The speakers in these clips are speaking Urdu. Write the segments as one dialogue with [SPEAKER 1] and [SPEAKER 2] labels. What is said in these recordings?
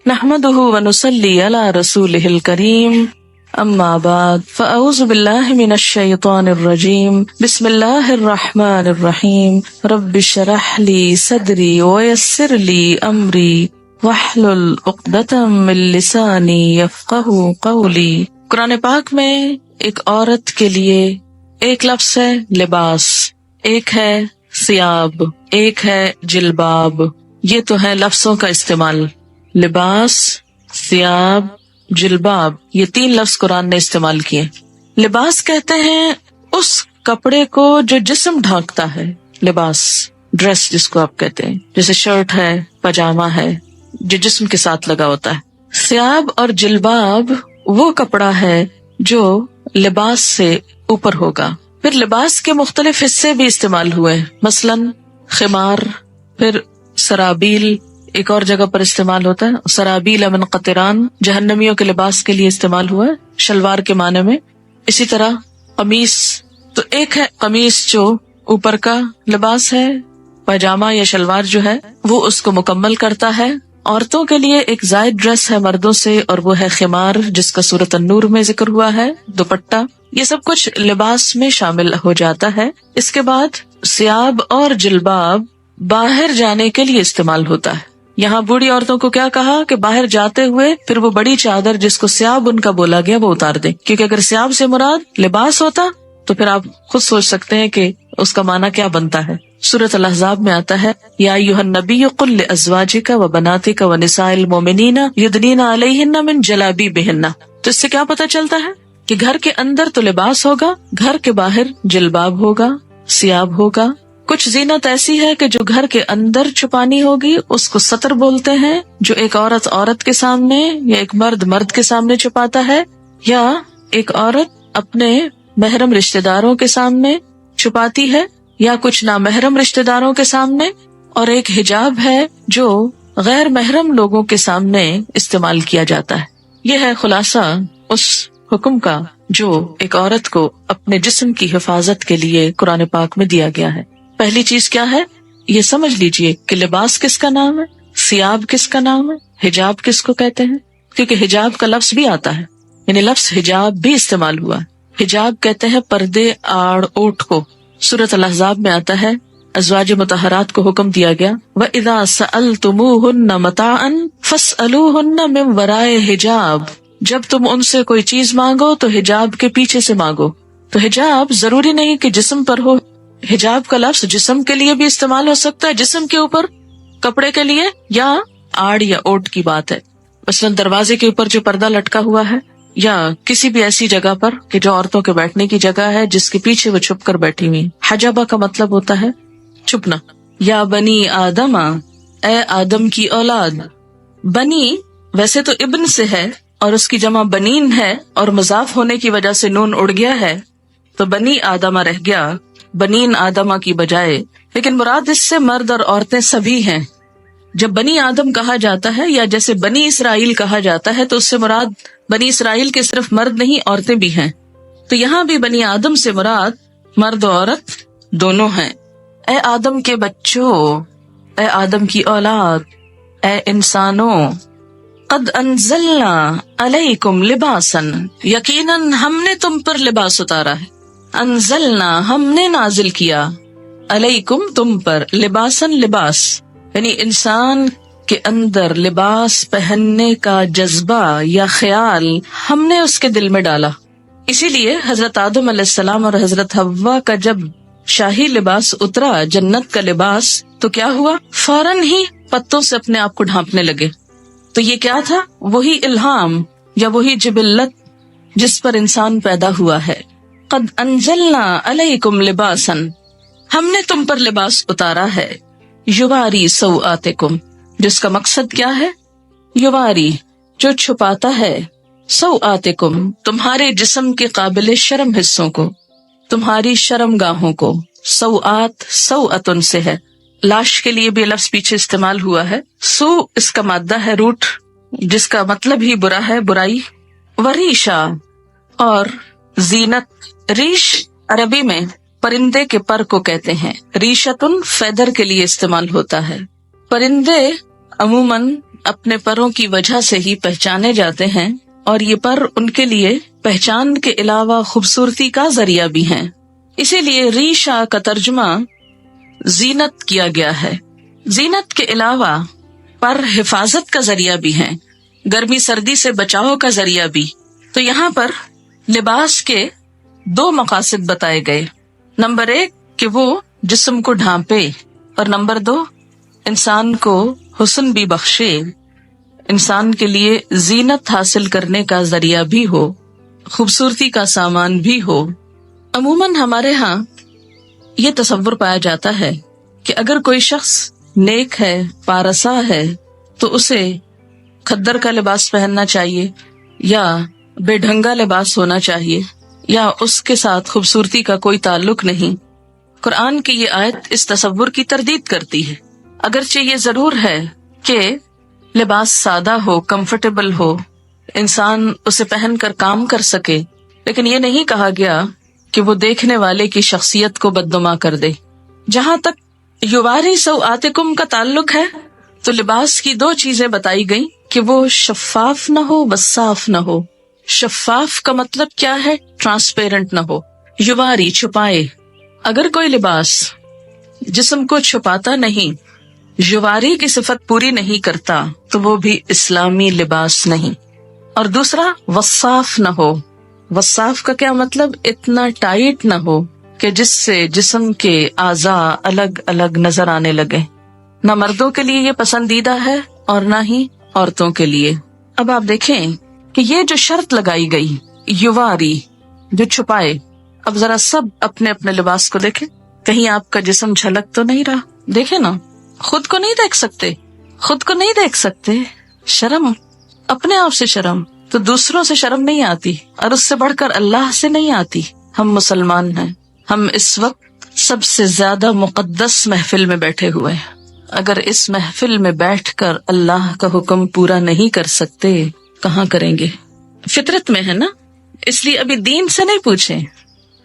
[SPEAKER 1] نحمده ونصلي على رسوله الكريم اما بعد فاعوذ بالله من الشيطان الرجيم بسم الله الرحمن الرحيم رب اشرح لي صدري ويسر لي امري واحلل عقدة من لساني يفقهوا قولي۔ قرآن پاک میں ایک عورت کے لیے ایک لفظ ہے لباس، ایک ہے ثیاب، ایک ہے جلباب۔ یہ تو ہے لفظوں کا استعمال، لباس، ثیاب، جلباب، یہ 3 لفظ قرآن نے استعمال کیے۔ لباس کہتے ہیں اس کپڑے کو جو جسم ڈھانکتا ہے، لباس، ڈریس جس کو آپ کہتے ہیں، جیسے شرٹ ہے، پاجامہ ہے، جو جسم کے ساتھ لگا ہوتا ہے۔ ثیاب اور جلباب وہ کپڑا ہے جو لباس سے اوپر ہوگا۔ پھر لباس کے مختلف حصے بھی استعمال ہوئے، مثلاً خمار، پھر سرابیل ایک اور جگہ پر استعمال ہوتا ہے، سرابیل من قطران جہنمیوں کے لباس کے لیے استعمال ہوا ہے، شلوار کے معنی میں۔ اسی طرح قمیص، تو ایک ہے قمیص جو اوپر کا لباس ہے، پاجامہ یا شلوار جو ہے وہ اس کو مکمل کرتا ہے۔ عورتوں کے لیے ایک زائد ڈریس ہے مردوں سے، اور وہ ہے خمار جس کا سورۃ النور میں ذکر ہوا ہے، دوپٹہ، یہ سب کچھ لباس میں شامل ہو جاتا ہے۔ اس کے بعد ثیاب اور جلباب باہر جانے کے لیے استعمال ہوتا ہے۔ یہاں بوڑھی عورتوں کو کیا کہا کہ باہر جاتے ہوئے پھر وہ بڑی چادر جس کو ثیاب ان کا بولا گیا وہ اتار دیں، کیونکہ اگر ثیاب سے مراد لباس ہوتا تو پھر آپ خود سوچ سکتے ہیں کہ اس کا معنی کیا بنتا ہے۔ سورۃ الاحزاب میں آتا ہے یا ایھا النبی قل لازواجک وبناتک ونساء المؤمنین یدنین علیہن من جلابیبہن۔ تو اس سے کیا پتہ چلتا ہے کہ گھر کے اندر تو لباس ہوگا، گھر کے باہر جلباب ہوگا، ثیاب ہوگا۔ کچھ زینت ایسی ہے کہ جو گھر کے اندر چھپانی ہوگی، اس کو ستر بولتے ہیں، جو ایک عورت عورت کے سامنے یا ایک مرد مرد کے سامنے چھپاتا ہے، یا ایک عورت اپنے محرم رشتہ داروں کے سامنے چھپاتی ہے، یا کچھ نامحرم رشتہ داروں کے سامنے، اور ایک حجاب ہے جو غیر محرم لوگوں کے سامنے استعمال کیا جاتا ہے۔ یہ ہے خلاصہ اس حکم کا جو ایک عورت کو اپنے جسم کی حفاظت کے لیے قرآن پاک میں دیا گیا ہے۔ پہلی چیز کیا ہے یہ سمجھ لیجئے کہ لباس کس کا نام ہے، ثیاب کس کا نام ہے، حجاب کس کو کہتے ہیں، کیونکہ حجاب کا لفظ بھی آتا ہے، یعنی لفظ حجاب بھی استعمال ہوا۔ حجاب کہتے ہیں پردے، آڑ، اوٹ کو۔ سورۃ الاحزاب میں آتا ہے ازواج مطہرات کو حکم دیا گیا وَإِذَا سَأَلْتُمُوهُنَّ مَتَاعًا فَاسْأَلُوهُنَّ مِن وَرَاءِ حِجَاب، جب تم ان سے کوئی چیز مانگو تو حجاب کے پیچھے سے مانگو۔ تو حجاب ضروری نہیں کہ جسم پر ہو، حجاب کا لفظ جسم کے لیے بھی استعمال ہو سکتا ہے، جسم کے اوپر کپڑے کے لیے، یا آڑ یا اوٹ کی بات ہے، مثلاً دروازے کے اوپر جو پردہ لٹکا ہوا ہے، یا کسی بھی ایسی جگہ پر کہ جو عورتوں کے بیٹھنے کی جگہ ہے جس کے پیچھے وہ چھپ کر بیٹھی ہوئی۔ حجابہ کا مطلب ہوتا ہے چھپنا۔ یا بنی آدم، اے آدم کی اولاد۔ بنی ویسے تو ابن سے ہے اور اس کی جمع بنین ہے، اور مضاف ہونے کی وجہ سے نون اڑ گیا ہے تو بنی آدمہ رہ گیا بنین آدمہ کی بجائے، لیکن مراد اس سے مرد اور عورتیں سبھی ہیں۔ جب بنی آدم کہا جاتا ہے یا جیسے بنی اسرائیل کہا جاتا ہے تو اس سے مراد بنی اسرائیل کے صرف مرد نہیں عورتیں بھی ہیں، تو یہاں بھی بنی آدم سے مراد مرد و عورت دونوں ہیں۔ اے آدم کے بچوں، اے آدم کی اولاد، اے انسانوں، قد انزلنا علیکم لباسا، یقیناً ہم نے تم پر لباس اتارا ہے۔ انزلنا ہم نے نازل کیا، علیکم تم پر، لباسن لباس، یعنی انسان کے اندر لباس پہننے کا جذبہ یا خیال ہم نے اس کے دل میں ڈالا۔ اسی لیے حضرت آدم علیہ السلام اور حضرت حوا کا جب شاہی لباس اترا، جنت کا لباس، تو کیا ہوا؟ فوراً ہی پتوں سے اپنے آپ کو ڈھانپنے لگے۔ تو یہ کیا تھا؟ وہی الہام یا وہی جبلت جس پر انسان پیدا ہوا ہے۔ قد انزلنا علیکم لباسا، ہم نے تم پر لباس اتارا ہے، یواری سوآتکم، جس کا مقصد کیا ہے؟ یواری، جو چھپاتا ہے، سوآتکم، تمہارے جسم کے قابل شرم حصوں کو، تمہاری شرم گاہوں کو۔ سوآت سوآتن سے ہے، لاش کے لیے بھی لفظ پیچھے استعمال ہوا ہے۔ سو اس کا مادہ ہے روٹ، جس کا مطلب ہی برا ہے، برائی۔ وریشا، اور زینت۔ ریش عربی میں پرندے کے پر کو کہتے ہیں، ریشتن فیدر کے لیے استعمال ہوتا ہے۔ پرندے عموماً اپنے پروں کی وجہ سے ہی پہچانے جاتے ہیں، اور یہ پر ان کے لیے پہچان کے علاوہ خوبصورتی کا ذریعہ بھی ہیں۔ اسی لیے ریشہ کا ترجمہ زینت کیا گیا ہے۔ زینت کے علاوہ پر حفاظت کا ذریعہ بھی ہیں، گرمی سردی سے بچاؤ کا ذریعہ بھی۔ تو یہاں پر لباس کے دو مقاصد بتائے گئے، نمبر 1 کہ وہ جسم کو ڈھانپے، اور نمبر 2 انسان کو حسن بھی بخشے، انسان کے لیے زینت حاصل کرنے کا ذریعہ بھی ہو، خوبصورتی کا سامان بھی ہو۔ عموماً ہمارے ہاں یہ تصور پایا جاتا ہے کہ اگر کوئی شخص نیک ہے، پارسا ہے، تو اسے کھدر کا لباس پہننا چاہیے، یا بے ڈھنگا لباس ہونا چاہیے، یا اس کے ساتھ خوبصورتی کا کوئی تعلق نہیں۔ قرآن کی یہ آیت اس تصور کی تردید کرتی ہے۔ اگرچہ یہ ضرور ہے کہ لباس سادہ ہو، کمفرٹیبل ہو، انسان اسے پہن کر کام کر سکے، لیکن یہ نہیں کہا گیا کہ وہ دیکھنے والے کی شخصیت کو بدنما کر دے۔ جہاں تک یواری سوآتکم کا تعلق ہے تو لباس کی 2 چیزیں بتائی گئیں کہ وہ شفاف نہ ہو، وصاف نہ ہو۔ شفاف کا مطلب کیا ہے؟ ٹرانسپیرنٹ نہ ہو، یواری چھپائے۔ اگر کوئی لباس جسم کو چھپاتا نہیں، یواری کی صفت پوری نہیں کرتا، تو وہ بھی اسلامی لباس نہیں۔ اور دوسرا وصاف نہ ہو۔ وصاف کا کیا مطلب؟ اتنا ٹائٹ نہ ہو کہ جس سے جسم کے اعضاء الگ الگ نظر آنے لگے۔ نہ مردوں کے لیے یہ پسندیدہ ہے اور نہ ہی عورتوں کے لیے۔ اب آپ دیکھیں کہ یہ جو شرط لگائی گئی، یواری، جو چھپائے، اب ذرا سب اپنے اپنے لباس کو دیکھیں، کہیں آپ کا جسم جھلک تو نہیں رہا؟ دیکھیں نا، خود کو نہیں دیکھ سکتے، خود کو نہیں دیکھ سکتے، شرم، اپنے آپ سے شرم، تو دوسروں سے شرم نہیں آتی، اور اس سے بڑھ کر اللہ سے نہیں آتی۔ ہم مسلمان ہیں، ہم اس وقت سب سے زیادہ مقدس محفل میں بیٹھے ہوئے ہیں، اگر اس محفل میں بیٹھ کر اللہ کا حکم پورا نہیں کر سکتے، کہاں کریں گے؟ فطرت میں ہے نا، اس لیے ابھی دین سے نہیں پوچھیں،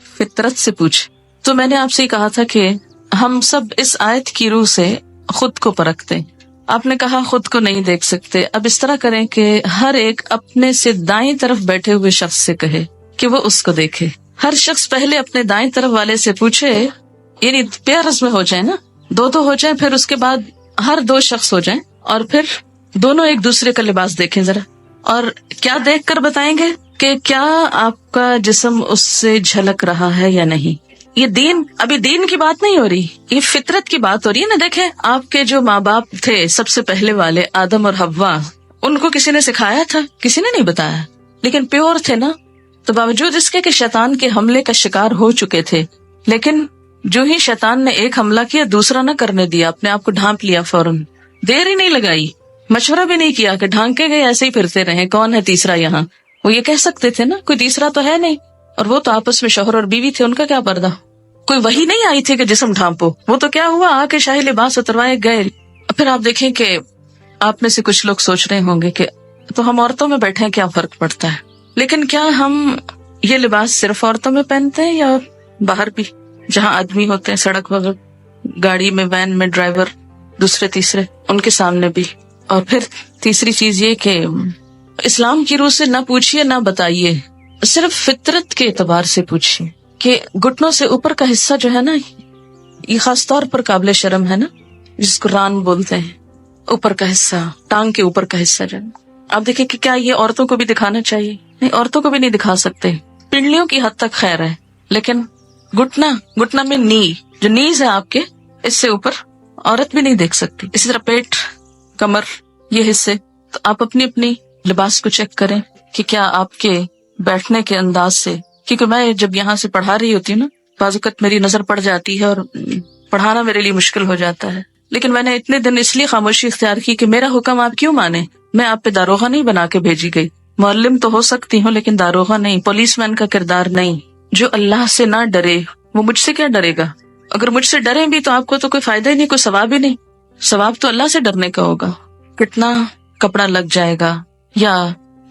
[SPEAKER 1] فطرت سے پوچھیں۔ تو میں نے آپ سے کہا تھا کہ ہم سب اس آیت کی روح سے خود کو پرکھتے۔ آپ نے کہا خود کو نہیں دیکھ سکتے، اب اس طرح کریں کہ ہر ایک اپنے سے دائیں طرف بیٹھے ہوئے شخص سے کہے کہ وہ اس کو دیکھے۔ ہر شخص پہلے اپنے دائیں طرف والے سے پوچھے، یعنی پیئرز میں ہو جائیں نا، 2 ہو جائیں، پھر اس کے بعد ہر 2 شخص ہو جائیں، اور پھر دونوں ایک دوسرے کا لباس دیکھیں ذرا، اور کیا دیکھ کر بتائیں گے کہ کیا آپ کا جسم اس سے جھلک رہا ہے یا نہیں۔ یہ دین، ابھی دین کی بات نہیں ہو رہی، یہ فطرت کی بات ہو رہی ہے نا۔ دیکھیں آپ کے جو ماں باپ تھے سب سے پہلے والے، آدم اور حوا، ان کو کسی نے سکھایا تھا؟ کسی نے نہیں بتایا، لیکن پیور تھے نا۔ تو باوجود اس کے کہ شیطان کے حملے کا شکار ہو چکے تھے، لیکن جو ہی شیطان نے ایک حملہ کیا، دوسرا نہ کرنے دیا، اپنے آپ کو ڈھانپ لیا فوراً، دیر ہی نہیں لگائی، مشورہ بھی نہیں کیا کہ ڈھانکے گئے ایسے ہی پھرتے رہے، کون ہے تیسرا یہاں؟ وہ یہ کہہ سکتے تھے نا کوئی تیسرا تو ہے نہیں، اور وہ تو آپس میں شوہر اور بیوی تھے، ان کا کیا پردہ؟ کوئی وحی نہیں آئی تھی کہ جسم ڈھانپو، وہ تو کیا ہوا، آ کے شاہی لباس اتروائے گئے۔ پھر آپ دیکھیں کہ آپ میں سے کچھ لوگ سوچ رہے ہوں گے کہ تو ہم عورتوں میں بیٹھے ہیں، کیا فرق پڑتا ہے؟ لیکن کیا ہم یہ لباس صرف عورتوں میں پہنتے ہیں یا باہر بھی، جہاں آدمی ہوتے ہیں، سڑک وغیرہ، گاڑی میں، وین میں، ڈرائیور، دوسرے تیسرے، ان کے سامنے بھی؟ اور پھر تیسری چیز یہ کہ اسلام کی روح سے نہ پوچھیے، نہ بتائیے، صرف فطرت کے اعتبار سے پوچھیے کہ گھٹنوں سے اوپر کا حصہ جو ہے نا، یہ خاص طور پر قابل شرم ہے نا، جس کو ران بولتے ہیں، اوپر کا حصہ، ٹانگ کے اوپر کا حصہ جو ہے۔ آپ دیکھیں کہ کیا یہ عورتوں کو بھی دکھانا چاہیے؟ نہیں، عورتوں کو بھی نہیں دکھا سکتے، پنڈلیوں کی حد تک خیر ہے، لیکن گھٹنا میں نی، جو نیز ہے آپ کے، اس سے اوپر عورت بھی نہیں دیکھ سکتی۔ اسی طرح پیٹ، کمر، یہ حصے، تو آپ اپنی اپنی لباس کو چیک کریں کہ کیا آپ کے بیٹھنے کے انداز سے، کیونکہ میں جب یہاں سے پڑھا رہی ہوتی ہوں نا، بعض اوقات میری نظر پڑ جاتی ہے اور پڑھانا میرے لیے مشکل ہو جاتا ہے، لیکن میں نے اتنے دن اس لیے خاموشی اختیار کی کہ میرا حکم آپ کیوں مانے؟ میں آپ پہ داروغہ نہیں بنا کے بھیجی گئی، معلم تو ہو سکتی ہوں لیکن داروغہ نہیں، پولیس مین کا کردار نہیں۔ جو اللہ سے نہ ڈرے وہ مجھ سے کیا ڈرے گا؟ اگر مجھ سے ڈریں بھی تو آپ کو تو کوئی فائدہ ہی نہیں، کوئی ثواب ہی نہیں، ثواب تو اللہ سے ڈرنے کا ہوگا۔ کتنا کپڑا لگ جائے گا، یا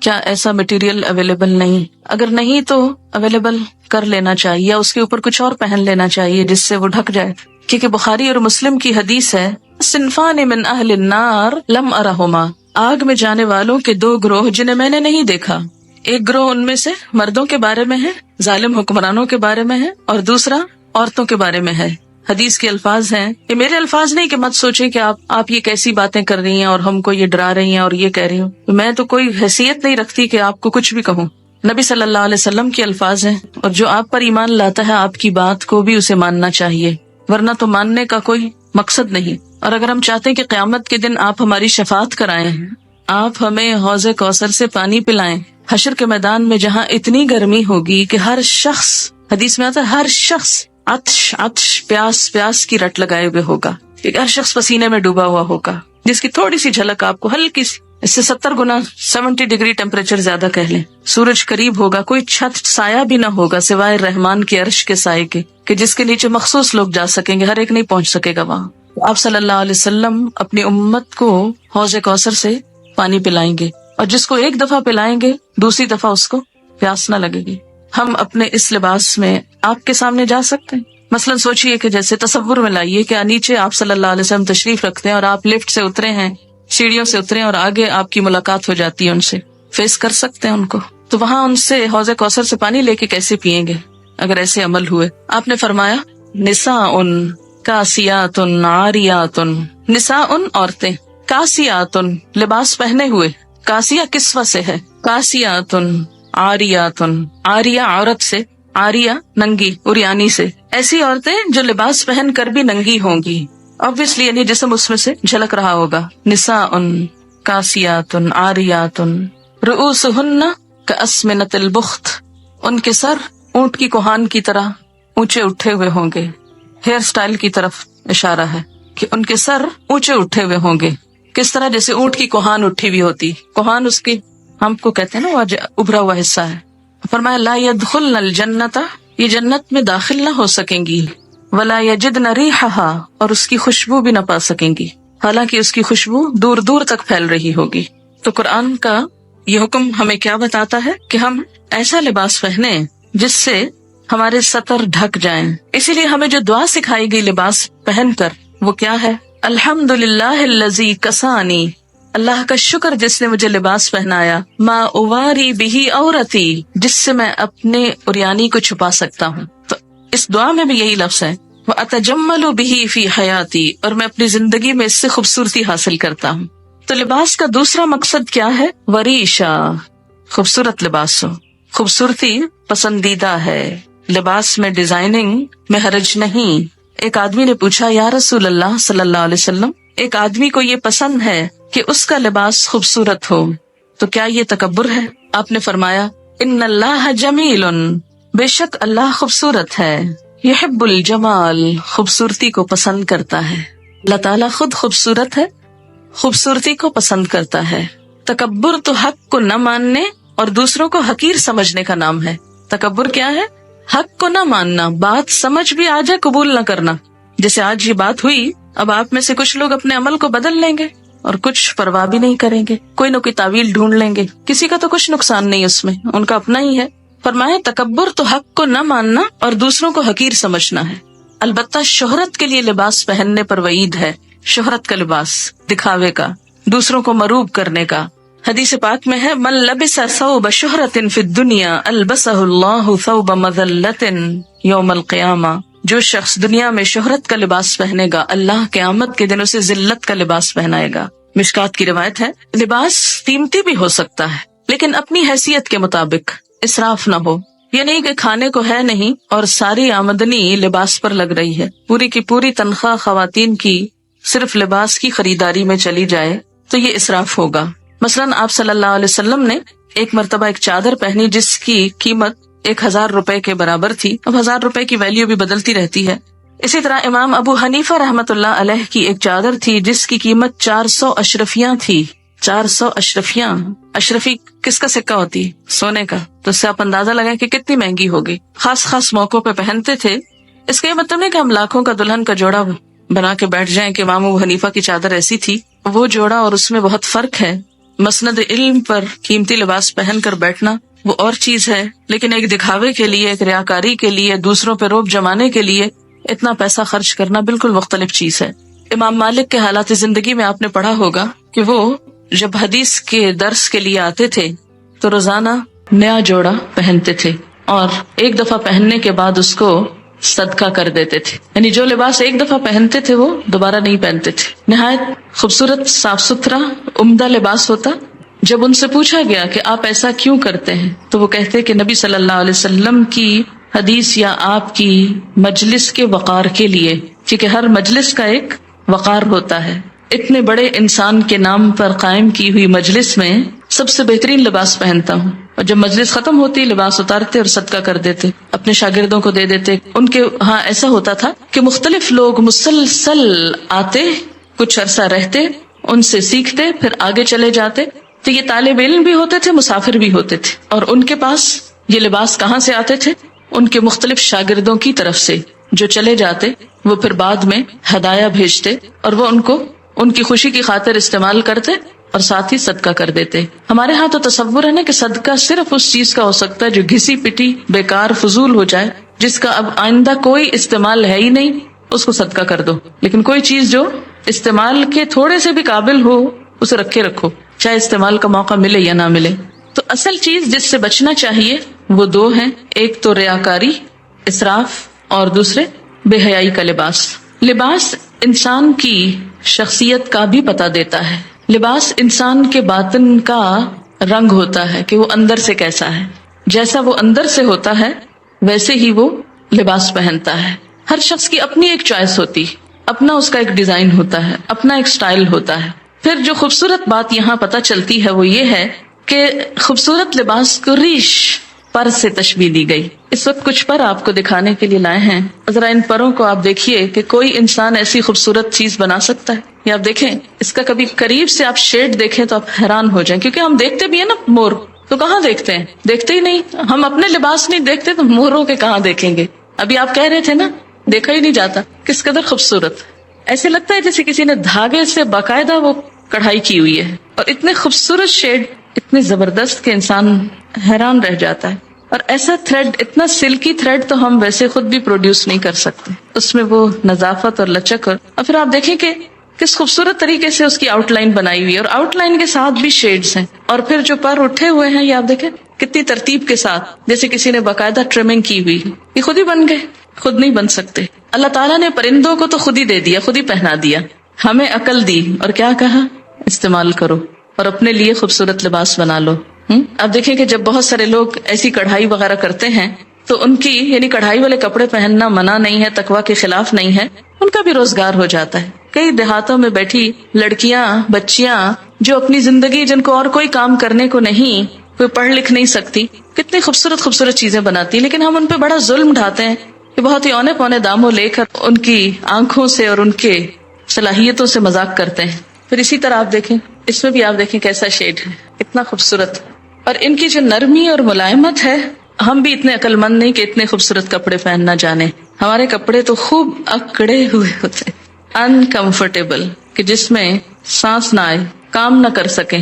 [SPEAKER 1] کیا ایسا مٹیریل اویلیبل نہیں؟ اگر نہیں تو اویلیبل کر لینا چاہیے، یا اس کے اوپر کچھ اور پہن لینا چاہیے جس سے وہ ڈھک جائے، کیونکہ بخاری اور مسلم کی حدیث ہے، صنفان من اہل النار لم ارہما آگ میں جانے والوں کے دو گروہ جنہیں میں نے نہیں دیکھا. ایک گروہ ان میں سے مردوں کے بارے میں ہے، ظالم حکمرانوں کے بارے میں ہے، اور دوسرا عورتوں کے بارے میں ہے. حدیث کے الفاظ ہیں، یہ میرے الفاظ نہیں کہ مت سوچیں کہ آپ یہ کیسی باتیں کر رہی ہیں اور ہم کو یہ ڈرا رہی ہیں اور یہ کہہ رہی ہوں. میں تو کوئی حیثیت نہیں رکھتی کہ آپ کو کچھ بھی کہوں. نبی صلی اللہ علیہ وسلم کے الفاظ ہیں، اور جو آپ پر ایمان لاتا ہے آپ کی بات کو بھی اسے ماننا چاہیے، ورنہ تو ماننے کا کوئی مقصد نہیں. اور اگر ہم چاہتے ہیں کہ قیامت کے دن آپ ہماری شفاعت کرائیں، آپ ہمیں حوض کوثر سے پانی پلائیں، حشر کے میدان میں جہاں اتنی گرمی ہوگی کہ ہر شخص، حدیث میں آتا ہے ہر شخص عطش پیاس کی رٹ لگائے ہوئے ہوگا، ہر شخص پسینے میں ڈوبا ہوا ہوگا، جس کی تھوڑی سی جھلک آپ کو ہلکی سی، اس سے 70 گنا 70 ڈگری ٹیمپریچر زیادہ کہہ لیں. سورج قریب ہوگا، کوئی چھت سایہ بھی نہ ہوگا سوائے رحمان کے عرش کے سائے کے، کہ جس کے نیچے مخصوص لوگ جا سکیں گے، ہر ایک نہیں پہنچ سکے گا وہاں. آپ صلی اللہ علیہ وسلم اپنی امت کو حوض کوثر سے پانی پلائیں گے، اور جس کو ایک دفعہ پلائیں گے دوسری دفعہ اس کو پیاس نہ لگے گی. ہم اپنے اس لباس میں آپ کے سامنے جا سکتے ہیں؟ مثلاً سوچئے کہ جیسے تصور میں لائیے کہ نیچے آپ صلی اللہ علیہ وسلم تشریف رکھتے ہیں اور آپ لفٹ سے اترے ہیں، سیڑھیوں سے اترے اور آگے آپ کی ملاقات ہو جاتی ہے ان سے، فیس کر سکتے ہیں ان کو، تو وہاں ان سے حوض کوثر سے پانی لے کے کیسے پئیں گے اگر ایسے عمل ہوئے؟ آپ نے فرمایا نساء کاسیات عاریات، نساء عورتیں، کاسیات لباس پہنے ہوئے، کاسیہ کسوہ سے ہے، کاسیات عاریات، عاریہ عورت سے، عاریہ ننگی، عریانی سے، ایسی عورتیں جو لباس پہن کر بھی ننگی ہوں گی، obviously یعنی جسم اس میں سے جھلک رہا ہوگا. نساء کاسیات عاریات رؤوسہن کاسمنۃ البخت، ان کے سر اونٹ کی کوہان کی طرح اونچے اٹھے ہوئے ہوں گے. ہیئر سٹائل کی طرف اشارہ ہے کہ ان کے سر اونچے اٹھے ہوئے ہوں گے. کس طرح؟ جیسے اونٹ کی کوہان اٹھی ہوئی ہوتی، کوہان اس کی ہم کو کہتے ہیں نا وہ ابھرا ہوا حصہ ہے. فرمایا لا يدخلن الجنت، یہ جنت میں داخل نہ ہو سکیں گی، ولا یجدن ریحھا، اور اس کی خوشبو بھی نہ پا سکیں گی، حالانکہ اس کی خوشبو دور دور تک پھیل رہی ہوگی. تو قرآن کا یہ حکم ہمیں کیا بتاتا ہے کہ ہم ایسا لباس پہنیں جس سے ہمارے سطر ڈھک جائیں. اسی لیے ہمیں جو دعا سکھائی گئی لباس پہن کر وہ کیا ہے؟ الحمدللہ الذی کسانی، اللہ کا شکر جس نے مجھے لباس پہنایا، ما اواری بہی عورتی، جس سے میں اپنے عریانی کو چھپا سکتا ہوں. تو اس دعا میں بھی یہی لفظ ہے، وَأَتَجَمَّلُ بِهِ فِي حَيَاتِي، اور میں اپنی زندگی میں اس سے خوبصورتی حاصل کرتا ہوں. تو لباس کا دوسرا مقصد کیا ہے؟ وریشا، خوبصورت لباس ہو. خوبصورتی پسندیدہ ہے، لباس میں ڈیزائننگ میں حرج نہیں. ایک آدمی نے پوچھا یا رسول اللہ صلی اللہ علیہ وسلم، ایک آدمی کو یہ پسند ہے کہ اس کا لباس خوبصورت ہو، تو کیا یہ تکبر ہے؟ آپ نے فرمایا ان اللہ جمیل، بے شک اللہ خوبصورت ہے، یحب الجمال، خوبصورتی کو پسند کرتا ہے. اللہ تعالیٰ خود خوبصورت ہے، خوبصورتی کو پسند کرتا ہے. تکبر تو حق کو نہ ماننے اور دوسروں کو حقیر سمجھنے کا نام ہے. تکبر کیا ہے؟ حق کو نہ ماننا، بات سمجھ بھی آ جائے قبول نہ کرنا. جیسے آج یہ بات ہوئی، اب آپ میں سے کچھ لوگ اپنے عمل کو بدل لیں گے اور کچھ پرواہ بھی نہیں کریں گے، کوئی نہ کوئی تعویل ڈھونڈ لیں گے. کسی کا تو کچھ نقصان نہیں اس میں، ان کا اپنا ہی ہے. فرمایا تکبر تو حق کو نہ ماننا اور دوسروں کو حقیر سمجھنا ہے. البتہ شہرت کے لیے لباس پہننے پر وعید ہے. شہرت کا لباس، دکھاوے کا، دوسروں کو مروب کرنے کا. حدیث پاک میں ہے من لبس ثوب شہرت فی الدنیا البسہ اللہ ثوب مذلت یوم القیامہ، جو شخص دنیا میں شہرت کا لباس پہنے گا اللہ قیامت کے دن اسے ذلت کا لباس پہنائے گا. مشکات کی روایت ہے. لباس قیمتی بھی ہو سکتا ہے لیکن اپنی حیثیت کے مطابق، اسراف نہ ہو. یہ نہیں کہ کھانے کو ہے نہیں اور ساری آمدنی لباس پر لگ رہی ہے، پوری کی پوری تنخواہ خواتین کی صرف لباس کی خریداری میں چلی جائے تو یہ اسراف ہوگا. مثلاً آپ صلی اللہ علیہ وسلم نے ایک مرتبہ ایک چادر پہنی جس کی قیمت 1000 روپے کے برابر تھی. اب 1000 روپے کی ویلیو بھی بدلتی رہتی ہے. اسی طرح امام ابو حنیفہ رحمۃ اللہ علیہ کی ایک چادر تھی جس کی قیمت 400 اشرفیاں تھی. 400 اشرفیاں، اشرفی کس کا سکہ ہوتی؟ سونے کا. تو اس سے آپ اندازہ لگائیں کہ کتنی مہنگی ہوگی. خاص موقعوں پہ پہنتے تھے. اس کا یہ مطلب نہیں کہ ہم لاکھوں کا دلہن کا جوڑا بنا کے بیٹھ جائیں کہ امام ابو حنیفہ کی چادر ایسی تھی. وہ جوڑا اور اس میں بہت فرق ہے. مسند علم پر قیمتی لباس پہن کر بیٹھنا وہ اور چیز ہے، لیکن ایک دکھاوے کے لیے، ایک ریاکاری کے لیے، دوسروں پہ روب جمانے کے لیے اتنا پیسہ خرچ کرنا بالکل مختلف چیز ہے. امام مالک کے حالات زندگی میں آپ نے پڑھا ہوگا کہ وہ جب حدیث کے درس کے لیے آتے تھے تو روزانہ نیا جوڑا پہنتے تھے اور ایک دفعہ پہننے کے بعد اس کو صدقہ کر دیتے تھے. یعنی جو لباس ایک دفعہ پہنتے تھے وہ دوبارہ نہیں پہنتے تھے. نہایت خوبصورت، صاف ستھرا، عمدہ لباس ہوتا. جب ان سے پوچھا گیا کہ آپ ایسا کیوں کرتے ہیں تو وہ کہتے کہ نبی صلی اللہ علیہ وسلم کی حدیث یا آپ کی مجلس کے وقار کے لیے، کیونکہ ہر مجلس کا ایک وقار ہوتا ہے. اتنے بڑے انسان کے نام پر قائم کی ہوئی مجلس میں سب سے بہترین لباس پہنتا ہوں، اور جب مجلس ختم ہوتی لباس اتارتے اور صدقہ کر دیتے، اپنے شاگردوں کو دے دیتے. ان کے ہاں ایسا ہوتا تھا کہ مختلف لوگ مسلسل آتے، کچھ عرصہ رہتے، ان سے سیکھتے، پھر آگے چلے جاتے. تو یہ طالب علم بھی ہوتے تھے، مسافر بھی ہوتے تھے، اور ان کے پاس یہ لباس کہاں سے آتے تھے؟ ان کے مختلف شاگردوں کی طرف سے جو چلے جاتے. وہ پھر بعد میں ہدایہ بھیجتے اور وہ ان کو ان کی خوشی کی خاطر استعمال کرتے اور ساتھ ہی صدقہ کر دیتے. ہمارے ہاں تو تصور ہے نا کہ صدقہ صرف اس چیز کا ہو سکتا ہے جو گھسی پٹی، بیکار، فضول ہو جائے، جس کا اب آئندہ کوئی استعمال ہے ہی نہیں، اس کو صدقہ کر دو. لیکن کوئی چیز جو استعمال کے تھوڑے سے بھی قابل ہو اسے رکھے رکھو، چاہے استعمال کا موقع ملے یا نہ ملے. تو اصل چیز جس سے بچنا چاہیے وہ دو ہیں، ایک تو ریاکاری، اسراف، اور دوسرے بے حیائی کا لباس. لباس انسان کی شخصیت کا بھی پتہ دیتا ہے. لباس انسان کے باطن کا رنگ ہوتا ہے کہ وہ اندر سے کیسا ہے. جیسا وہ اندر سے ہوتا ہے ویسے ہی وہ لباس پہنتا ہے. ہر شخص کی اپنی ایک چوائس ہوتی، اپنا اس کا ایک ڈیزائن ہوتا ہے، اپنا ایک سٹائل ہوتا ہے. پھر جو خوبصورت بات یہاں پتہ چلتی ہے وہ یہ ہے کہ خوبصورت لباس کو ریش، پر سے تشبیہ دی گئی. اس وقت کچھ پر آپ کو دکھانے کے لیے لائے ہیں. ذرا ان پروں کو آپ دیکھیے کہ کوئی انسان ایسی خوبصورت چیز بنا سکتا ہے. یہ آپ دیکھیں، اس کا کبھی قریب سے آپ شیڈ دیکھیں تو آپ حیران ہو جائیں، کیونکہ ہم دیکھتے بھی ہیں نا مور، تو کہاں دیکھتے ہیں؟ دیکھتے ہی نہیں. ہم اپنے لباس نہیں دیکھتے تو موروں کے کہاں دیکھیں گے؟ ابھی آپ کہہ رہے تھے نا، دیکھا ہی نہیں جاتا. کس قدر خوبصورت، ایسے لگتا ہے جیسے کسی نے دھاگے سے باقاعدہ وہ کڑھائی کی ہوئی ہے، اور اتنے خوبصورت شیڈ، اتنے زبردست کہ انسان حیران رہ جاتا ہے. اور ایسا تھریڈ، اتنا سلکی تھریڈ تو ہم ویسے خود بھی پروڈیوس نہیں کر سکتے. اس میں وہ نظافت اور لچک، اور پھر آپ دیکھیں کہ کس خوبصورت طریقے سے اس کی آؤٹ لائن بنائی ہوئی ہے، اور آؤٹ لائن کے ساتھ بھی شیڈز ہیں. اور پھر جو پر اٹھے ہوئے ہیں یہ آپ دیکھیں کتنی ترتیب کے ساتھ، جیسے کسی نے باقاعدہ ٹرمنگ کی ہوئی. یہ خود ہی بن گئے، خود نہیں بن سکتے. اللہ تعالیٰ نے پرندوں کو تو خود ہی دے دیا، خود ہی پہنا دیا. ہمیں عقل دی اور کیا کہا؟ استعمال کرو اور اپنے لیے خوبصورت لباس بنا لو. اب دیکھیں کہ جب بہت سارے لوگ ایسی کڑھائی وغیرہ کرتے ہیں تو ان کی، یعنی کڑھائی والے کپڑے پہننا منع نہیں ہے، تقویٰ کے خلاف نہیں ہے، ان کا بھی روزگار ہو جاتا ہے. کئی دیہاتوں میں بیٹھی لڑکیاں، بچیاں جو اپنی زندگی، جن کو اور کوئی کام کرنے کو نہیں، کوئی پڑھ لکھ نہیں سکتی، کتنی خوبصورت خوبصورت چیزیں بناتی، لیکن ہم ان پہ بڑا ظلم ڈھاتے ہیں کہ بہت ہی اونے پونے داموں لے کر ان کی آنکھوں سے اور ان کے صلاحیتوں سے مذاق کرتے ہیں. پھر اسی طرح آپ دیکھیں، اس میں بھی آپ دیکھیں کیسا شیڈ ہے، اتنا خوبصورت. اور ان کی جو نرمی اور ملائمت ہے، ہم بھی اتنے عقل مند نہیں کہ اتنے خوبصورت کپڑے پہننا جانے. ہمارے کپڑے تو خوب اکڑے ہوئے ہوتے، انکمفرٹیبل، کہ جس میں سانس نہ آئے، کام نہ کر سکیں.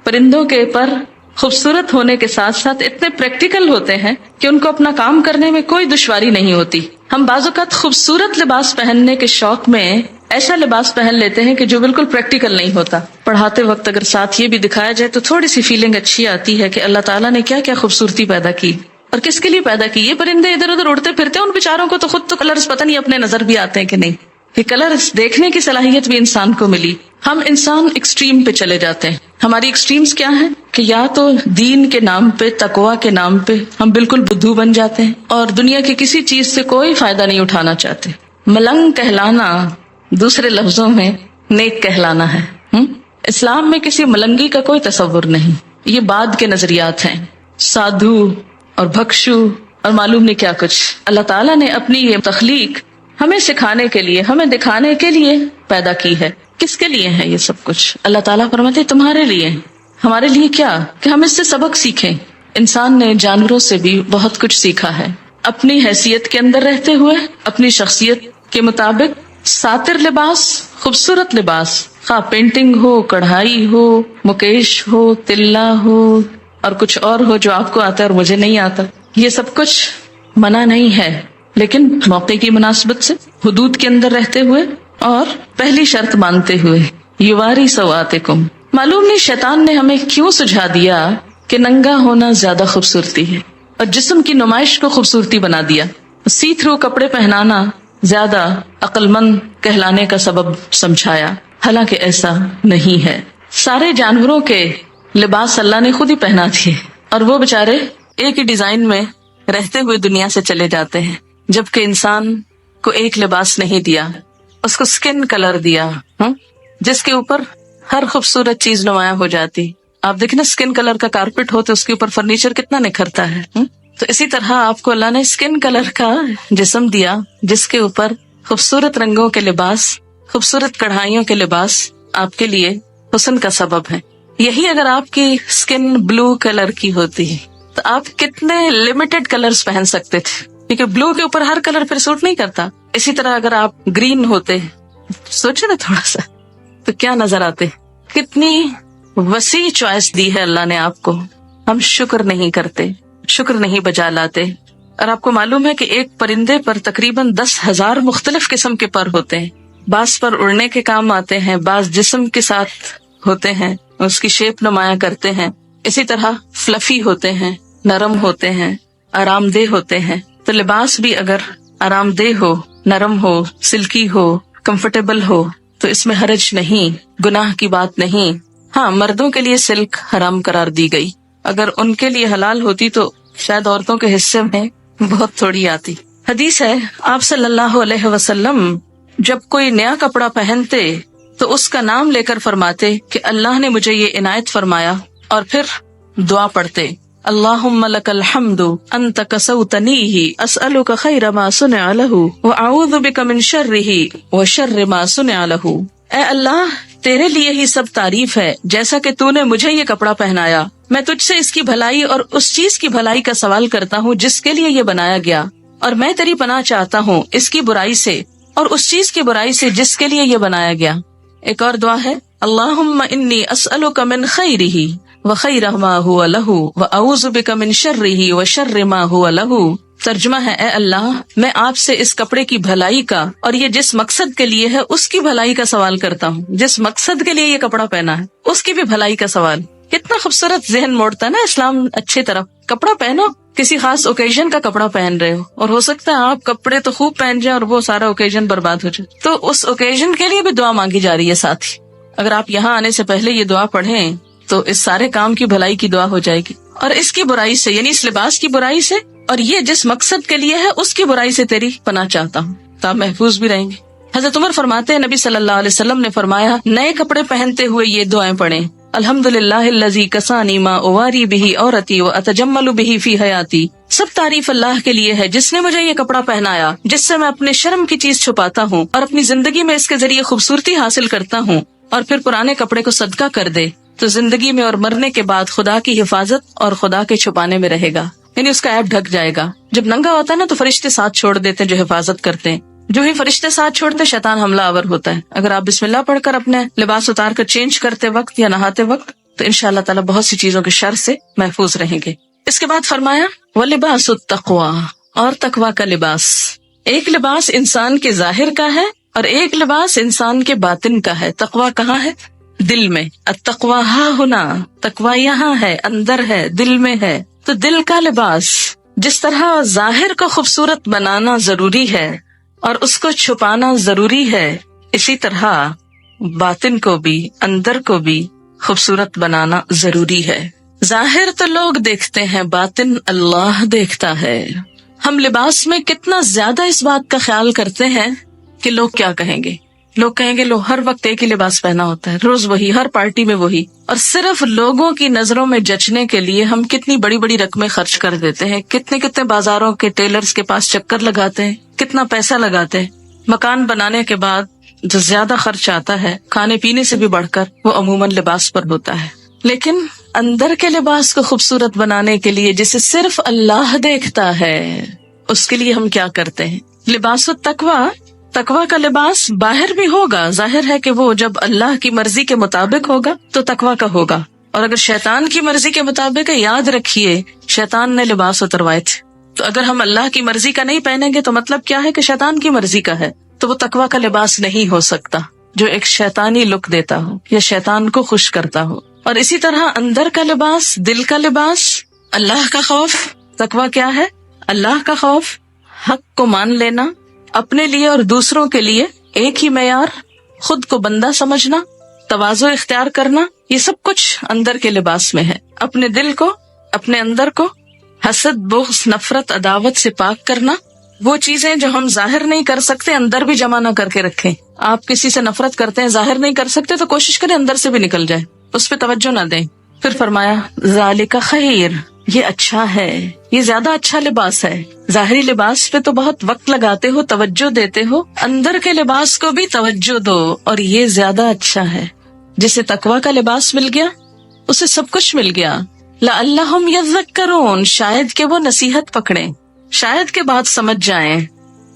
[SPEAKER 1] پرندوں کے پر خوبصورت ہونے کے ساتھ ساتھ اتنے پریکٹیکل ہوتے ہیں کہ ان کو اپنا کام کرنے میں کوئی دشواری نہیں ہوتی. ہم بعض اوقات خوبصورت لباس پہننے کے شوق میں ایسا لباس پہن لیتے ہیں کہ جو بالکل پریکٹیکل نہیں ہوتا. پڑھاتے وقت اگر ساتھ یہ بھی دکھایا جائے تو تھوڑی سی فیلنگ اچھی آتی ہے کہ اللہ تعالیٰ نے کیا کیا خوبصورتی پیدا کی اور کس کے لیے پیدا کی. یہ پرندے ادھر ادھر اڑتے پھرتے، ان بیچاروں کو تو خود تو کلرز پتہ نہیں اپنے نظر بھی آتے ہیں کہ نہیں. یہ کلرز دیکھنے کی صلاحیت بھی انسان کو ملی. ہم انسان ایکسٹریم پہ چلے جاتے ہیں. ہماری ایکسٹریمز کیا ہیں کہ یا تو دین کے نام پہ، تقویٰ کے نام پہ ہم بالکل بدھو بن جاتے ہیں اور دنیا کی کسی چیز سے کوئی فائدہ نہیں اٹھانا چاہتے. ملنگ کہلانا دوسرے لفظوں میں نیک کہلانا ہے. اسلام میں کسی ملنگی کا کوئی تصور نہیں. یہ بعد کے نظریات ہیں، سادھو اور بھکشو اور معلوم نہیں کیا کچھ. اللہ تعالیٰ نے اپنی یہ تخلیق ہمیں سکھانے کے لیے، ہمیں دکھانے کے لیے پیدا کی ہے. کس کے لیے ہے یہ سب کچھ؟ اللہ تعالیٰ فرماتے تمہارے لیے. ہمارے لیے کیا؟ کہ ہم اس سے سبق سیکھیں. انسان نے جانوروں سے بھی بہت کچھ سیکھا ہے. اپنی حیثیت کے اندر رہتے ہوئے، اپنی شخصیت کے مطابق ساتر لباس، خوبصورت لباس، خواہ پینٹنگ ہو، کڑھائی ہو، مکیش ہو، تلہ ہو اور کچھ اور ہو جو آپ کو آتا ہے اور مجھے نہیں آتا، یہ سب کچھ منع نہیں ہے، لیکن موقع کی مناسبت سے، حدود کے اندر رہتے ہوئے اور پہلی شرط مانتے ہوئے. یواری سواتکم، معلوم نہیں شیطان نے ہمیں کیوں سجھا دیا کہ ننگا ہونا زیادہ خوبصورتی ہے اور جسم کی نمائش کو خوبصورتی بنا دیا. سی تھرو کپڑے پہنانا زیادہ عقل مند کہلانے کا سبب سمجھایا، حالانکہ ایسا نہیں ہے. سارے جانوروں کے لباس اللہ نے خود ہی پہنا دیے اور وہ بےچارے ایک ہی ڈیزائن میں رہتے ہوئے دنیا سے چلے جاتے ہیں، جبکہ انسان کو ایک لباس نہیں دیا، اس کو سکن کلر دیا جس کے اوپر ہر خوبصورت چیز نمایاں ہو جاتی. آپ دیکھیں نا سکن کلر کا کارپیٹ ہو تو اس کے اوپر فرنیچر کتنا نکھرتا ہے. تو اسی طرح آپ کو اللہ نے سکن کلر کا جسم دیا جس کے اوپر خوبصورت رنگوں کے لباس، خوبصورت کڑھائیوں کے لباس آپ کے لیے حسن کا سبب ہے. یہی اگر آپ کی سکن بلو کلر کی ہوتی تو آپ کتنے لمیٹڈ کلرز پہن سکتے تھے، کیونکہ بلو کے اوپر ہر کلر پھر سوٹ نہیں کرتا. اسی طرح اگر آپ گرین ہوتے، سوچے نا تھوڑا سا، تو کیا نظر آتے. کتنی وسیع چوائس دی ہے اللہ نے آپ کو، ہم شکر نہیں کرتے، شکر نہیں بجا لاتے. اور آپ کو معلوم ہے کہ ایک پرندے پر تقریباً 10,000 مختلف قسم کے پر ہوتے ہیں. بعض پر اڑنے کے کام آتے ہیں، بعض جسم کے ساتھ ہوتے ہیں، اس کی شیپ نمایاں کرتے ہیں. اسی طرح فلفی ہوتے ہیں، نرم ہوتے ہیں، آرام دہ ہوتے ہیں. تو لباس بھی اگر آرام دہ ہو، نرم ہو، سلکی ہو، کمفرٹیبل ہو تو اس میں حرج نہیں، گناہ کی بات نہیں. ہاں، مردوں کے لیے سلک حرام قرار دی گئی، اگر ان کے لیے حلال ہوتی تو شاید عورتوں کے حصے میں بہت تھوڑی آتی. حدیث ہے آپ صلی اللہ علیہ وسلم جب کوئی نیا کپڑا پہنتے تو اس کا نام لے کر فرماتے کہ اللہ نے مجھے یہ عنایت فرمایا، اور پھر دعا پڑھتے اللہم لک الحمد انت کسوتنیہ اسألک خیر ما صنع لہ واعوذ بک من شرہ وشر ما صنع لہ. اے اللہ، تیرے لیے ہی سب تعریف ہے، جیسا کہ تو نے مجھے یہ کپڑا پہنایا، میں تجھ سے اس کی بھلائی اور اس چیز کی بھلائی کا سوال کرتا ہوں جس کے لیے یہ بنایا گیا، اور میں تیری پناہ چاہتا ہوں اس کی برائی سے اور اس چیز کی برائی سے جس کے لیے یہ بنایا گیا. ایک اور دعا ہے اللہم انی اسألک من خیرہ وخیر ما ہوا لہ واعوذ بک من شرہ وشر ما ہوا لہ. ترجمہ ہے اے اللہ، میں آپ سے اس کپڑے کی بھلائی کا اور یہ جس مقصد کے لیے ہے اس کی بھلائی کا سوال کرتا ہوں، جس مقصد کے لیے یہ کپڑا پہنا ہے اس کی بھی بھلائی کا سوال. کتنا خوبصورت ذہن موڑتا ہے نا اسلام اچھی طرف. کپڑا پہنو، کسی خاص اوکیزن کا کپڑا پہن رہے ہو، اور ہو سکتا ہے آپ کپڑے تو خوب پہن جائیں اور وہ سارا اوکیزن برباد ہو جائے، تو اس اوکیزن کے لیے بھی دعا مانگی جا رہی ہے. ساتھ ہی اگر آپ یہاں آنے سے پہلے یہ دعا پڑھیں تو اس سارے کام کی بھلائی کی دعا ہو جائے گی، اور اس کی برائی سے یعنی اس لباس کی برائی سے اور یہ جس مقصد کے لیے ہے اس کی برائی سے تیری پناہ چاہتا ہوں، تو آپ محفوظ بھی رہیں گے. حضرت عمر فرماتے ہیں نبی صلی اللہ علیہ وسلم نے فرمایا نئے کپڑے پہنتے ہوئے یہ دعائیں پڑھیں الحمدللہ الذی کسانی ما اواری بہ عورتی واتجمل بہ فی حیاتی. سب تعریف اللہ کے لیے ہے جس نے مجھے یہ کپڑا پہنایا جس سے میں اپنے شرم کی چیز چھپاتا ہوں اور اپنی زندگی میں اس کے ذریعے خوبصورتی حاصل کرتا ہوں، اور پھر پرانے کپڑے کو صدقہ کر دے تو زندگی میں اور مرنے کے بعد خدا کی حفاظت اور خدا کے چھپانے میں رہے گا، یعنی اس کا عیب ڈھک جائے گا. جب ننگا ہوتا ہے نا تو فرشتے ساتھ چھوڑ دیتے ہیں جو حفاظت کرتے ہیں. جو ہی فرشتے ساتھ چھوڑتے شیطان حملہ آور ہوتا ہے. اگر آپ بسم اللہ پڑھ کر اپنے لباس اتار کر چینج کرتے وقت یا نہاتے وقت تو انشاءاللہ تعالی بہت سی چیزوں کے شر سے محفوظ رہیں گے. اس کے بعد فرمایا وَلِبَاسُ التَّقْوَى، اور تقویٰ کا لباس. ایک لباس انسان کے ظاہر کا ہے اور ایک لباس انسان کے باطن کا ہے. تقویٰ کہاں ہے؟ دل میں. التقویٰ ہاں ہونا، تقویٰ یہاں ہے، اندر ہے، دل میں ہے. تو دل کا لباس جس طرح ظاہر کو خوبصورت بنانا ضروری ہے اور اس کو چھپانا ضروری ہے، اسی طرح باطن کو بھی، اندر کو بھی خوبصورت بنانا ضروری ہے. ظاہر تو لوگ دیکھتے ہیں، باطن اللہ دیکھتا ہے. ہم لباس میں کتنا زیادہ اس بات کا خیال کرتے ہیں کہ لوگ کیا کہیں گے. لوگ کہیں گے لو ہر وقت ایک ہی لباس پہنا ہوتا ہے، روز وہی، ہر پارٹی میں وہی، اور صرف لوگوں کی نظروں میں جچنے کے لیے ہم کتنی بڑی بڑی رقمیں خرچ کر دیتے ہیں، کتنے بازاروں کے ٹیلرز کے پاس چکر لگاتے ہیں، کتنا پیسہ لگاتے ہیں. مکان بنانے کے بعد جو زیادہ خرچ آتا ہے کھانے پینے سے بھی بڑھ کر وہ عموماً لباس پر ہوتا ہے. لیکن اندر کے لباس کو خوبصورت بنانے کے لیے جسے صرف اللہ دیکھتا ہے اس کے لیے ہم کیا کرتے ہیں؟ لباس التقویٰ، تقویٰ کا لباس باہر بھی ہوگا. ظاہر ہے کہ وہ جب اللہ کی مرضی کے مطابق ہوگا تو تقویٰ کا ہوگا، اور اگر شیطان کی مرضی کے مطابق ہے، یاد رکھیے شیطان نے لباس اتروائے تھے. تو اگر ہم اللہ کی مرضی کا نہیں پہنیں گے تو مطلب کیا ہے کہ شیطان کی مرضی کا ہے، تو وہ تقویٰ کا لباس نہیں ہو سکتا. جو ایک شیطانی لک دیتا ہو یا شیطان کو خوش کرتا ہو. اور اسی طرح اندر کا لباس، دل کا لباس اللہ کا خوف. تقویٰ کیا ہے؟ اللہ کا خوف، حق کو مان لینا، اپنے لیے اور دوسروں کے لیے ایک ہی معیار، خود کو بندہ سمجھنا، تواضع اختیار کرنا، یہ سب کچھ اندر کے لباس میں ہے. اپنے دل کو، اپنے اندر کو حسد، بغض، نفرت، عداوت سے پاک کرنا. وہ چیزیں جو ہم ظاہر نہیں کر سکتے اندر بھی جمع نہ کر کے رکھیں. آپ کسی سے نفرت کرتے ہیں، ظاہر نہیں کر سکتے تو کوشش کریں اندر سے بھی نکل جائے، اس پہ توجہ نہ دیں. پھر فرمایا ذالک خیر، یہ اچھا ہے، یہ زیادہ اچھا لباس ہے. ظاہری لباس پہ تو بہت وقت لگاتے ہو، توجہ دیتے ہو، اندر کے لباس کو بھی توجہ دو، اور یہ زیادہ اچھا ہے. جسے تقویٰ کا لباس مل گیا اسے سب کچھ مل گیا. لعلہم یذکرون، شاید کہ وہ نصیحت پکڑیں، شاید کے بات سمجھ جائیں.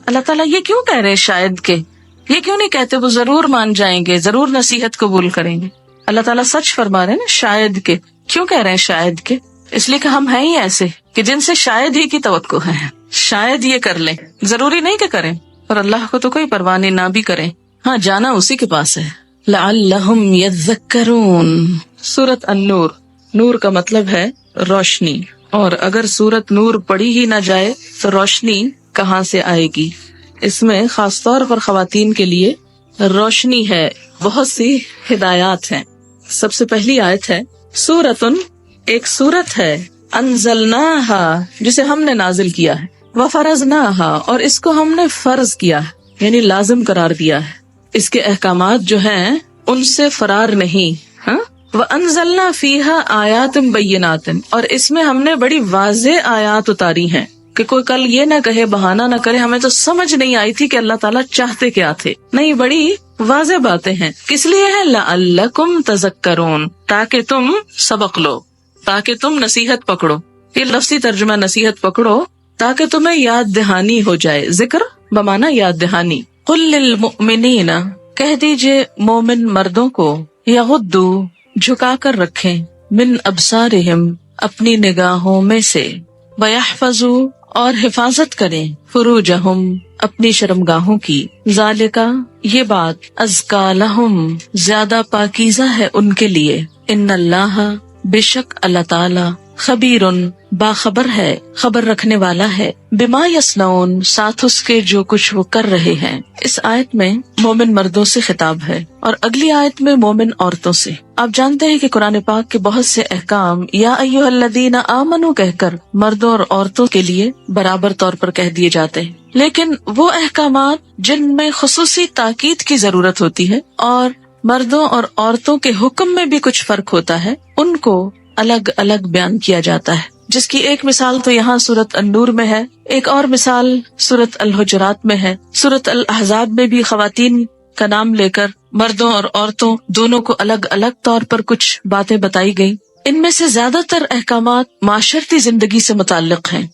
[SPEAKER 1] اللہ تعالیٰ یہ کیوں کہہ رہے ہیں شاید کے؟ یہ کیوں نہیں کہتے وہ ضرور مان جائیں گے، ضرور نصیحت قبول کریں گے؟ اللہ تعالیٰ سچ فرما رہے ہیں نا. شاید کے کیوں کہہ رہے ہیں؟ شاید کے اس لیے کہ ہم ہیں ہی ایسے کہ جن سے شاید ہی کی توقع ہے. شاید یہ کر لیں، ضروری نہیں کہ کریں، اور اللہ کو تو کوئی پرواہ نہیں، نہ بھی کریں. ہاں، جانا اسی کے پاس ہے. لعلہم یذکرون. سورۃ النور، نور کا مطلب ہے روشنی، اور اگر سورۃ نور پڑھی ہی نہ جائے تو روشنی کہاں سے آئے گی؟ اس میں خاص طور پر خواتین کے لیے روشنی ہے، بہت سی ہدایات ہیں. سب سے پہلی آیت ہے سورۃن، ایک سورت ہے، انزلناہا، جسے ہم نے نازل کیا ہے، وفرضناہا، اور اس کو ہم نے فرض کیا ہے، یعنی لازم قرار دیا ہے. اس کے احکامات جو ہیں ان سے فرار نہیں. ہاں، وَأَنزَلْنَا فِيهَا آيَاتٍ بَيِّنَاتٍ، اور اس میں ہم نے بڑی واضح آیات اتاری ہیں کہ کوئی کل یہ نہ کہے، بہانہ نہ کرے ہمیں تو سمجھ نہیں آئی تھی کہ اللہ تعالیٰ چاہتے کیا تھے. نہیں، بڑی واضح باتیں ہیں. کس لیے ہے؟ لَعَلَّكُمْ تَذَكَّرُونَ، تاکہ تم سبق لو، تاکہ تم نصیحت پکڑو. یہ لفظی ترجمہ نصیحت پکڑو، تاکہ تمہیں یاد دہانی ہو جائے. ذکر بمانا یاد دہانی. قُلْ لِلْمُؤْمِنِينَ، کہہ دیجئے مومن مردوں کو، یغضوا، جھکا کر رکھیں، من ابصارہم، اپنی نگاہوں میں سے، ویحفظوا، اور حفاظت کریں، فروجہم، اپنی شرمگاہوں کی. ذالک، یہ بات، ازکا لہم، زیادہ پاکیزہ ہے ان کے لیے. ان اللہ، بے شک اللہ تعالی، خبیرن، باخبر ہے، خبر رکھنے والا ہے، بما یصنعون، ساتھ اس کے جو کچھ وہ کر رہے ہیں. اس آیت میں مومن مردوں سے خطاب ہے اور اگلی آیت میں مومن عورتوں سے. آپ جانتے ہیں کہ قرآن پاک کے بہت سے احکام یا ایھا الذین آمنوا کہہ کر مردوں اور عورتوں کے لیے برابر طور پر کہہ دیے جاتے ہیں، لیکن وہ احکامات جن میں خصوصی تاکید کی ضرورت ہوتی ہے اور مردوں اور عورتوں کے حکم میں بھی کچھ فرق ہوتا ہے، ان کو الگ الگ بیان کیا جاتا ہے. جس کی ایک مثال تو یہاں سورۃ النور میں ہے، ایک اور مثال سورۃ الحجرات میں ہے. سورۃ الاحزاب میں بھی خواتین کا نام لے کر مردوں اور عورتوں دونوں کو الگ الگ طور پر کچھ باتیں بتائی گئی. ان میں سے زیادہ تر احکامات معاشرتی زندگی سے متعلق ہیں.